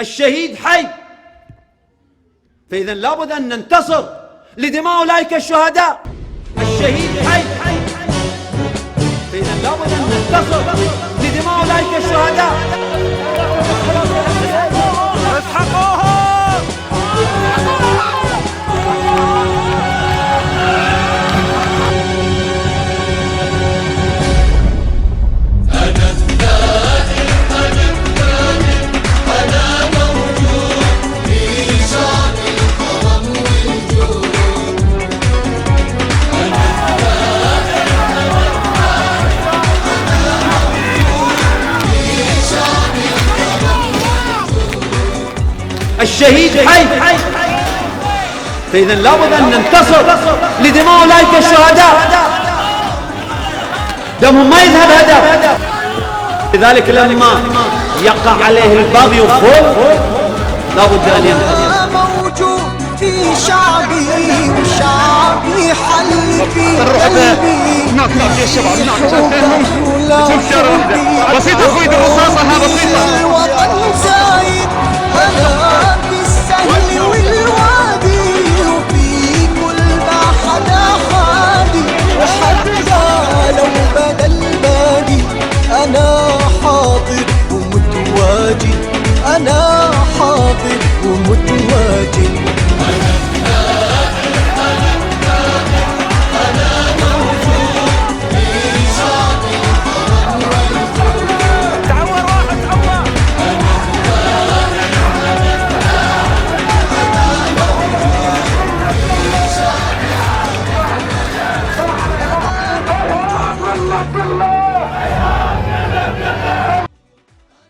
الشهيد حي، فإذا لابد أن ننتصر لدماء أولئك الشهداء. الشهيد حي، فإذا لابد أن ننتصر لدماء أولئك الشهداء. اسحقوهم! الشهيد حي، فإذا لابد أن ننتصر لدماء أولئك الشهداء. دمهم ما يذهب هدر. لذلك لما يقع عليه البغي والظلم لابد أن ينتصر. موجود في شعبي وشعبي حل في قلبي. هناك يا شباب، هناك شايفينهم شوف شارع واحدة بسيطة اخوي، الرصاصة ها بسيطة. الوطن زايد انا بالسهل والوادي، وفي كل ما حدا حادي، وحتى لو بدا البادي انا حاضر ومتواجد، انا حاضر ومتواجد. الله